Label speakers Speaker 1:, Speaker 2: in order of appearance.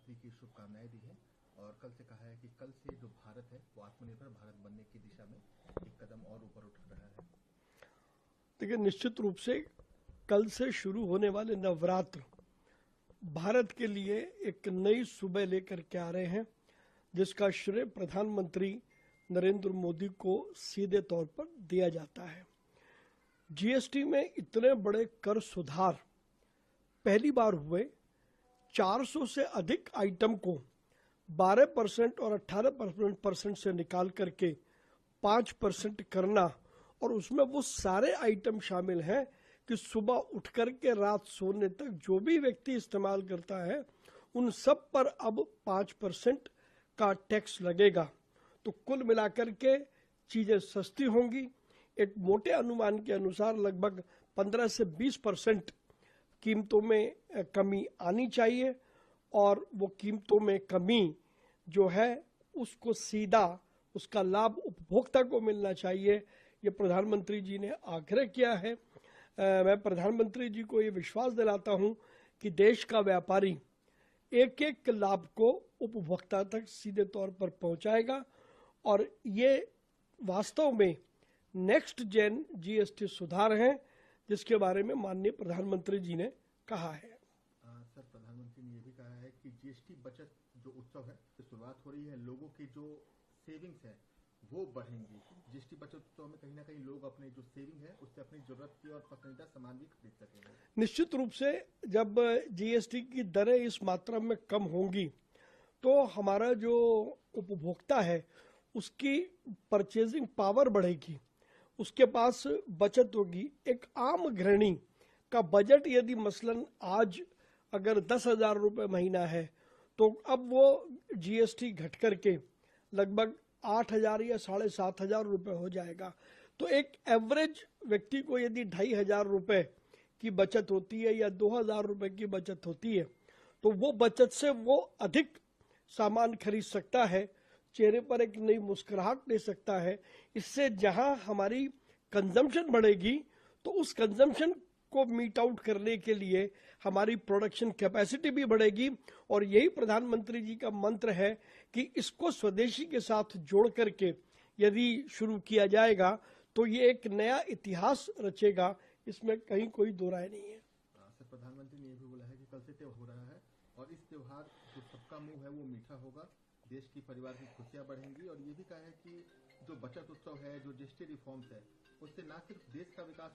Speaker 1: GST की शुभकामनाएं दी हैं और कल से कहा है कि कल से जो भारत है वो आत्मनिर्भर भारत बनने की दिशा में एक कदम और ऊपर उठ रहा है।
Speaker 2: देखिए, निश्चित रूप से कल से शुरू होने वाले नवरात्र भारत के लिए एक नई सुबह लेकर के आ रहे हैं, जिसका श्रेय प्रधानमंत्री नरेंद्र मोदी को सीधे तौर पर दिया जाता है। जीएसटी में इतने बड़े कर सुधार पहली बार हुए। 400 से अधिक आइटम को 12% और 18% से निकाल करके 5% करना, और उसमें वो सारे आइटम शामिल हैं कि सुबह उठ करके रात सोने तक जो भी व्यक्ति इस्तेमाल करता है उन सब पर अब 5% का टैक्स लगेगा। तो कुल मिलाकर के चीजें सस्ती होंगी। एक मोटे अनुमान के अनुसार लगभग 15 से 20% कीमतों में कमी आनी चाहिए, और वो कीमतों में कमी जो है उसको सीधा उसका लाभ उपभोक्ता को मिलना चाहिए। ये प्रधानमंत्री जी ने आग्रह किया है। मैं प्रधानमंत्री जी को ये विश्वास दिलाता हूं कि देश का व्यापारी एक एक लाभ को उपभोक्ता तक सीधे तौर पर पहुंचाएगा, और ये वास्तव में नेक्स्ट जेन जीएसटी सुधार हैं, जिसके बारे में माननीय प्रधानमंत्री जी ने कहा है।
Speaker 1: सर, प्रधानमंत्री ने यह भी कहा है कि जीएसटी बचत जो उत्सव है शुरुआत हो रही है, लोगों की जो सेविंग्स है वो बढ़ेंगी। जीएसटी बचत उत्सव में कहीं ना कहीं लोग अपने जो सेविंग है उससे अपनी जरूरत की और पसंदीदा सामान भी खरीद सकेंगे।
Speaker 2: निश्चित रूप से जब जीएसटी की दरें इस मात्रा में कम होंगी तो हमारा जो उपभोक्ता है उसकी परचेजिंग पावर बढ़ेगी, उसके पास बचत होगी। एक आम गृहिणी का बजट यदि मसलन आज अगर 10,000 रुपये महीना है तो अब वो जीएसटी घट करके लगभग 8,000 या 7,500 रुपये हो जाएगा। तो एक एवरेज व्यक्ति को यदि 2,500 रुपये की बचत होती है या 2,000 रुपये की बचत होती है तो वो बचत से वो अधिक सामान खरीद सकता है, चेहरे पर एक नई मुस्कुराहट ले सकता है। इससे जहां हमारी कंजम्पशन बढ़ेगी तो उस कंजम्पशन को मीट आउट करने के लिए हमारी प्रोडक्शन कैपेसिटी भी बढ़ेगी, और यही प्रधानमंत्री जी का मंत्र है कि इसको स्वदेशी के साथ जोड़ करके यदि शुरू किया जाएगा तो ये एक नया इतिहास रचेगा, इसमें कहीं कोई दो राय नहीं है।
Speaker 1: सर, प्रधानमंत्री ने यह भी बोला है कि कल से त्योहार हो रहा है और इस त्योहार जो सबका मुंह है वो मीठा होगा, देश की परिवार की खुशियां बढ़ेंगी, और ये भी कहा है कि जो बचत उत्सव है, जो जीएसटी रिफॉर्म्स है, उससे न सिर्फ देश का विकास